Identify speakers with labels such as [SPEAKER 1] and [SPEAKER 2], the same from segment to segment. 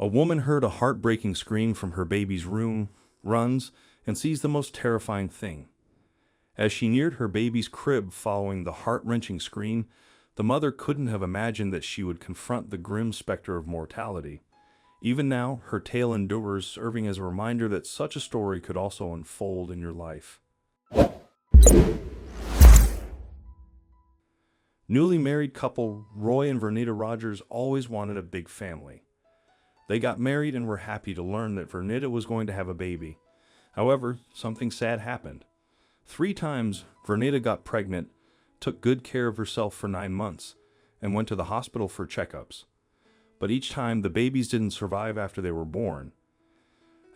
[SPEAKER 1] A woman heard a heartbreaking scream from her baby's room, runs, and sees the most terrifying thing. As she neared her baby's crib following the heart-wrenching scream, the mother couldn't have imagined that she would confront the grim specter of mortality. Even now, her tale endures, serving as a reminder that such a story could also unfold in your life. Newly married couple Roy and Vernita Rogers always wanted a big family. They got married and were happy to learn that Vernita was going to have a baby. However, something sad happened. 3 times, Vernita got pregnant, took good care of herself for 9 months, and went to the hospital for checkups. But each time, the babies didn't survive after they were born.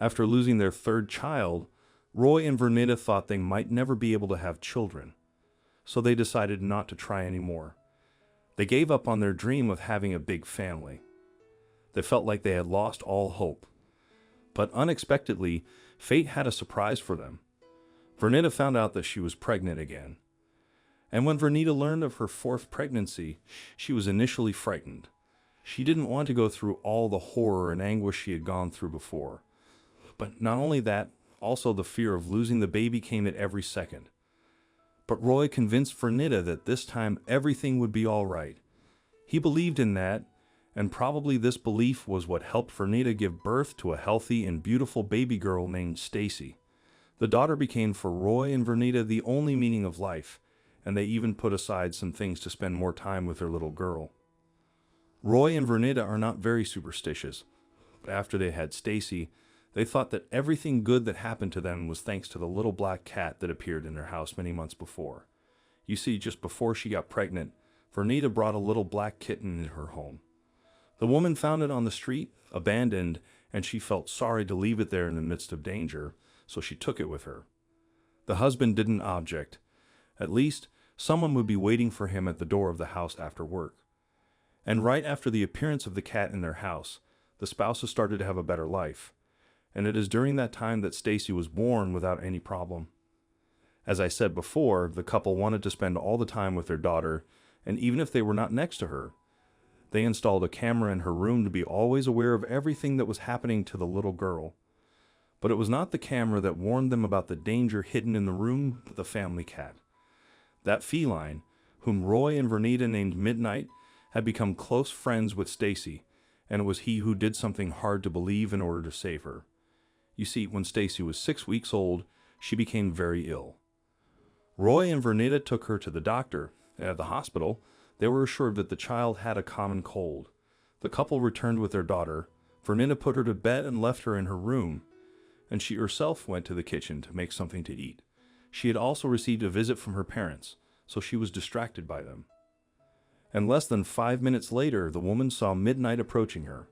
[SPEAKER 1] After losing their 3rd child, Roy and Vernita thought they might never be able to have children, so they decided not to try anymore. They gave up on their dream of having a big family. They felt like they had lost all hope. But unexpectedly, fate had a surprise for them. Vernita found out that she was pregnant again. And when Vernita learned of her 4th pregnancy, she was initially frightened. She didn't want to go through all the horror and anguish she had gone through before. But not only that, also the fear of losing the baby came at every second. But Roy convinced Vernita that this time everything would be all right. He believed in that, and probably this belief was what helped Vernita give birth to a healthy and beautiful baby girl named Stacy. The daughter became for Roy and Vernita the only meaning of life, and they even put aside some things to spend more time with their little girl. Roy and Vernita are not very superstitious, but after they had Stacy, they thought that everything good that happened to them was thanks to the little black cat that appeared in their house many months before. You see, just before she got pregnant, Vernita brought a little black kitten in her home. The woman found it on the street, abandoned, and she felt sorry to leave it there in the midst of danger, so she took it with her. The husband didn't object. At least, someone would be waiting for him at the door of the house after work. And right after the appearance of the cat in their house, the spouses started to have a better life. And it is during that time that Stacy was born without any problem. As I said before, the couple wanted to spend all the time with their daughter, and even if they were not next to her, they installed a camera in her room to be always aware of everything that was happening to the little girl. But it was not the camera that warned them about the danger hidden in the room, but the family cat. That feline, whom Roy and Vernita named Midnight, had become close friends with Stacy, and it was he who did something hard to believe in order to save her. You see, when Stacy was 6 weeks old, she became very ill. Roy and Vernita took her to the doctor. At the hospital, they were assured that the child had a common cold. The couple returned with their daughter. Vernita put her to bed and left her in her room, and she herself went to the kitchen to make something to eat. She had also received a visit from her parents, so she was distracted by them. And less than 5 minutes later, the woman saw Midnight approaching her.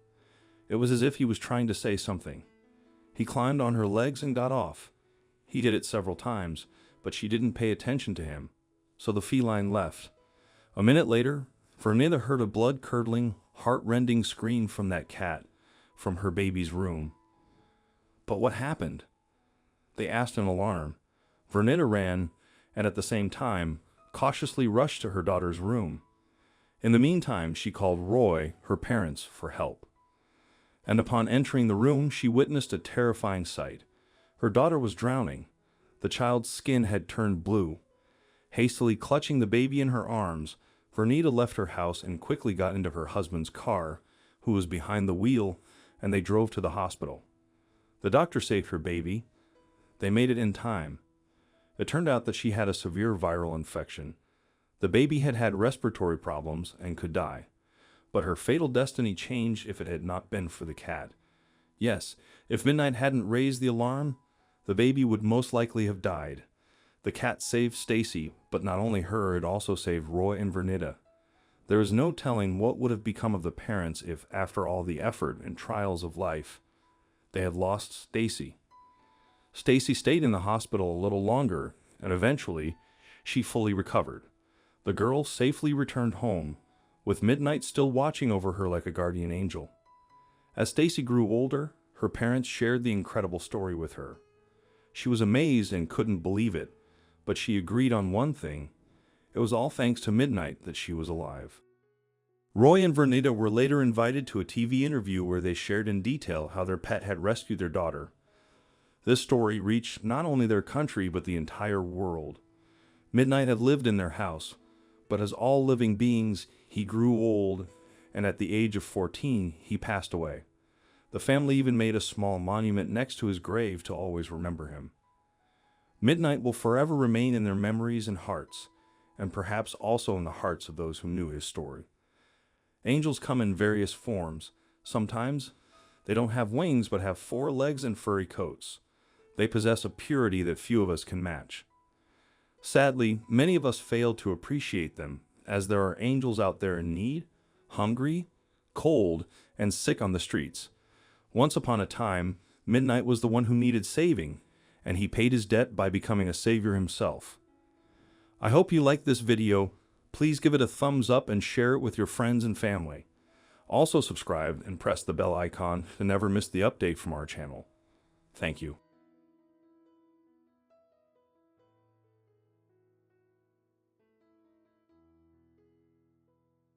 [SPEAKER 1] It was as if he was trying to say something. He climbed on her legs and got off. He did it several times, but she didn't pay attention to him, so the feline left. A minute later, Vernita heard a blood-curdling, heart-rending scream from that cat, from her baby's room. But what happened? They asked in alarm. Vernita ran, and at the same time, cautiously rushed to her daughter's room. In the meantime, she called Roy, her parents, for help. And upon entering the room, she witnessed a terrifying sight. Her daughter was drowning. The child's skin had turned blue. Hastily clutching the baby in her arms, Vernita left her house and quickly got into her husband's car, who was behind the wheel, and they drove to the hospital. The doctor saved her baby. They made it in time. It turned out that she had a severe viral infection. The baby had had respiratory problems and could die. But her fatal destiny changed if it had not been for the cat. Yes, if Midnight hadn't raised the alarm, the baby would most likely have died. The cat saved Stacy, but not only her, it also saved Roy and Vernita. There is no telling what would have become of the parents if, after all the effort and trials of life, they had lost Stacy. Stacy stayed in the hospital a little longer, and eventually, she fully recovered. The girl safely returned home, with Midnight still watching over her like a guardian angel. As Stacy grew older, her parents shared the incredible story with her. She was amazed and couldn't believe it, but she agreed on one thing. It was all thanks to Midnight that she was alive. Roy and Vernita were later invited to a TV interview where they shared in detail how their pet had rescued their daughter. This story reached not only their country but the entire world. Midnight had lived in their house, but as all living beings, he grew old, and at the age of 14, he passed away. The family even made a small monument next to his grave to always remember him. Midnight will forever remain in their memories and hearts, and perhaps also in the hearts of those who knew his story. Angels come in various forms. Sometimes they don't have wings but have 4 legs and furry coats. They possess a purity that few of us can match. Sadly, many of us fail to appreciate them, as there are angels out there in need, hungry, cold, and sick on the streets. Once upon a time, Midnight was the one who needed saving, and he paid his debt by becoming a savior himself. I hope you liked this video. Please give it a thumbs up and share it with your friends and family. Also subscribe and press the bell icon to never miss the update from our channel. Thank you.